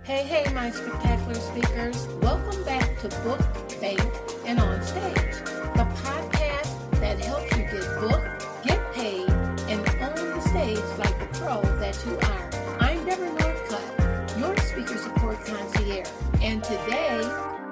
Hey, my spectacular speakers. Welcome back to Book, Bank, and On Stage, the podcast that helps you get booked, get paid, and own the stage like the pro that you are. I'm Deborah Northcutt, your speaker support concierge, and today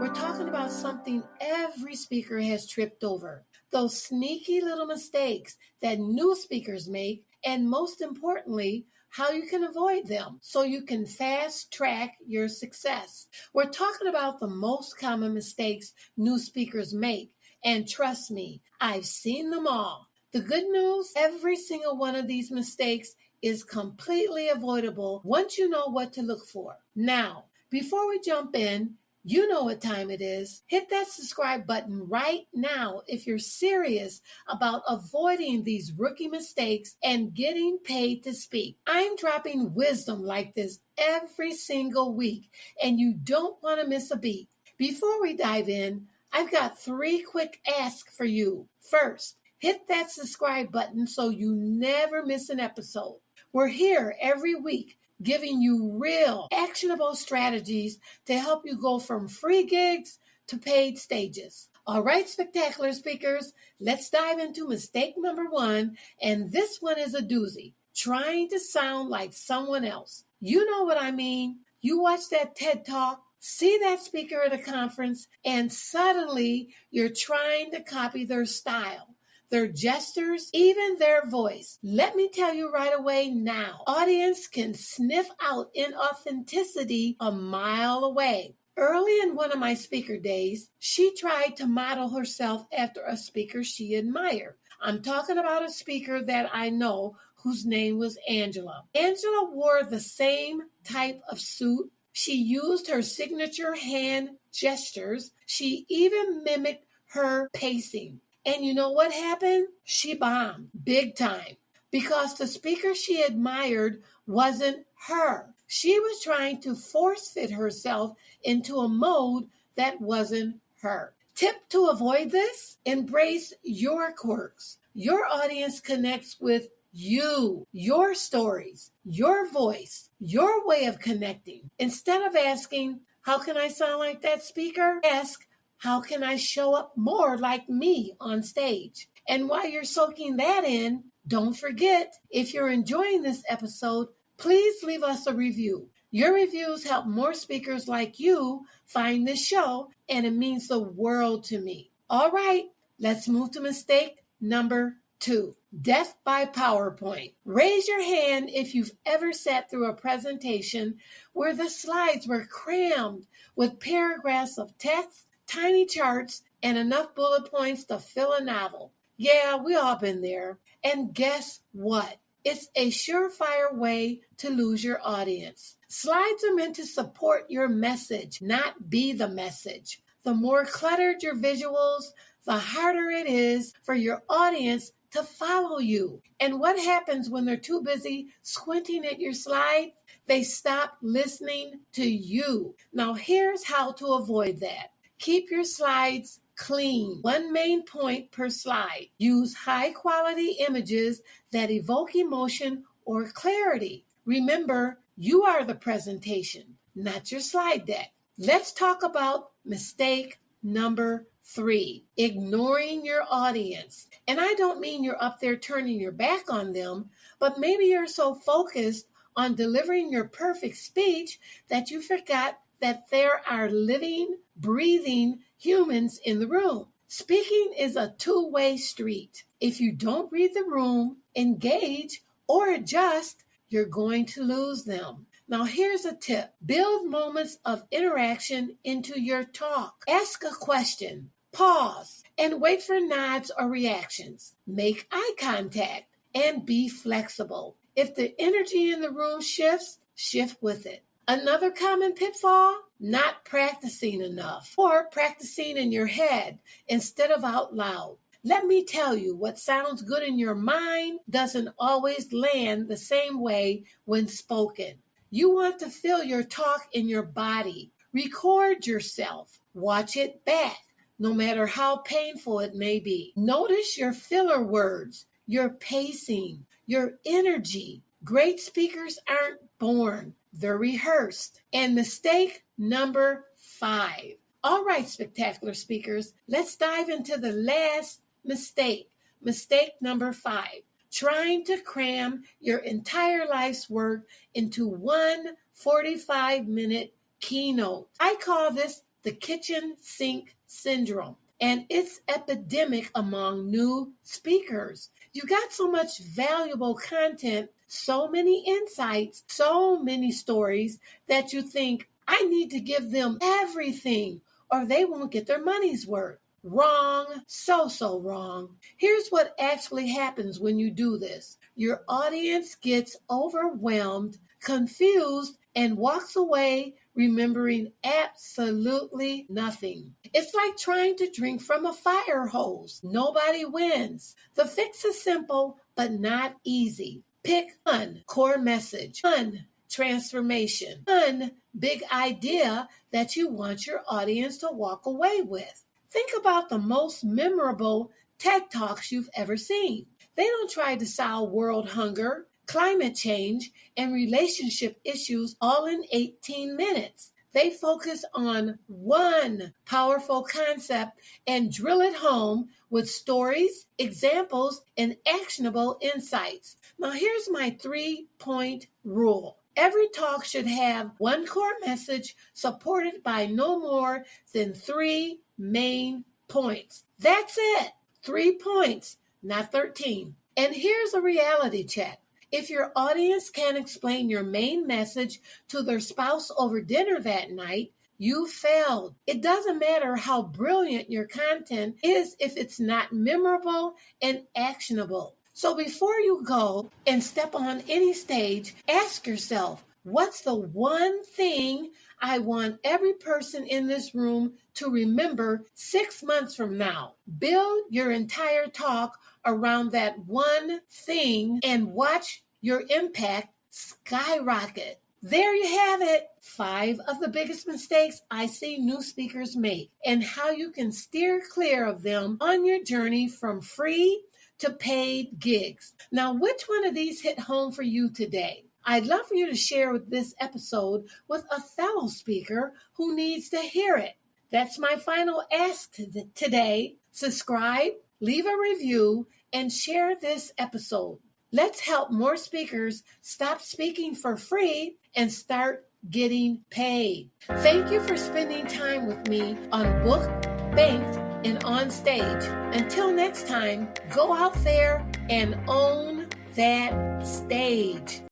we're talking about something every speaker has tripped over. Those sneaky little mistakes that new speakers make, and most importantly, how you can avoid them so you can fast track your success. We're talking about the most common mistakes new speakers make, and trust me, I've seen them all. The good news, every single one of these mistakes is completely avoidable once you know what to look for. Now, before we jump in, you know what time it is. Hit that subscribe button right now if you're serious about avoiding these rookie mistakes and getting paid to speak. I'm dropping wisdom like this every single week, and you don't want to miss a beat. Before we dive in, I've got 3 quick asks for you. First, hit that subscribe button so you never miss an episode. We're here every week giving you real, actionable strategies to help you go from free gigs to paid stages. All right, spectacular speakers, let's dive into mistake number 1, and this one is a doozy. Trying to sound like someone else. You know what I mean. You watch that TED Talk, see that speaker at a conference, and suddenly you're trying to copy their style, their gestures, even their voice. Let me tell you right away now, audience can sniff out inauthenticity a mile away. Early in one of my speaker days, she tried to model herself after a speaker she admired. I'm talking about a speaker that I know whose name was Angela. Angela wore the same type of suit. She used her signature hand gestures. She even mimicked her pacing. And you know what happened? She bombed big time because the speaker she admired wasn't her. She was trying to force fit herself into a mode that wasn't her. Tip to avoid this: embrace your quirks. Your audience connects with you, your stories, your voice, your way of connecting. Instead of asking, how can I sound like that speaker? Ask, how can I show up more like me on stage? And while you're soaking that in, don't forget, if you're enjoying this episode, please leave us a review. Your reviews help more speakers like you find this show, and it means the world to me. All right, let's move to mistake number 2. Death by PowerPoint. Raise your hand if you've ever sat through a presentation where the slides were crammed with paragraphs of text, tiny charts, and enough bullet points to fill a novel. Yeah, we all been there. And guess what? It's a surefire way to lose your audience. Slides are meant to support your message, not be the message. The more cluttered your visuals, the harder it is for your audience to follow you. And what happens when they're too busy squinting at your slide? They stop listening to you. Now, here's how to avoid that. Keep your slides clean. 1 main point per slide. Use high quality images that evoke emotion or clarity. Remember, you are the presentation, not your slide deck. Let's talk about mistake number 3, ignoring your audience. And I don't mean you're up there turning your back on them, but maybe you're so focused on delivering your perfect speech that you forgot that there are living, breathing humans in the room. Speaking is a 2-way street. If you don't read the room, engage, or adjust, you're going to lose them. Now, here's a tip. Build moments of interaction into your talk. Ask a question, pause, and wait for nods or reactions. Make eye contact and be flexible. If the energy in the room shifts, shift with it. Another common pitfall, not practicing enough or practicing in your head instead of out loud. Let me tell you, what sounds good in your mind doesn't always land the same way when spoken. You want to feel your talk in your body. Record yourself. Watch it back, no matter how painful it may be. Notice your filler words, your pacing, your energy. Great speakers aren't born. they're rehearsed. And mistake number 5. All right, spectacular speakers, let's dive into the last mistake. Mistake number 5. Trying to cram your entire life's work into one 45-minute keynote. I call this the kitchen sink syndrome, and it's epidemic among new speakers. You got so much valuable content, so many insights, so many stories that you think, I need to give them everything or they won't get their money's worth. Wrong, so wrong. Here's what actually happens when you do this. Your audience gets overwhelmed, confused, and walks away remembering absolutely nothing. It's like trying to drink from a fire hose. Nobody wins. The fix is simple, but not easy. Pick one core message, one transformation, one big idea that you want your audience to walk away with. Think about the most memorable TED Talks you've ever seen. They don't try to solve world hunger, climate change, and relationship issues all in 18 minutes. They focus on one powerful concept and drill it home with stories, examples, and actionable insights. Now, here's my 3-point rule. Every talk should have one core message supported by no more than 3 main points. That's it. 3 points, not 13. And here's a reality check. If your audience can't explain your main message to their spouse over dinner that night, you failed. It doesn't matter how brilliant your content is if it's not memorable and actionable. So before you go and step on any stage, ask yourself, what's the one thing I want every person in this room to remember 6 months from now? Build your entire talk around that one thing and watch your impact skyrocket. There you have it. 5 of the biggest mistakes I see new speakers make and how you can steer clear of them on your journey from free to paid gigs. Now, which one of these hit home for you today? I'd love for you to share this episode with a fellow speaker who needs to hear it. That's my final ask today. Subscribe, leave a review, and share this episode. Let's help more speakers stop speaking for free and start getting paid. Thank you for spending time with me on Book, Banked, and On Stage. Until next time, go out there and own that stage.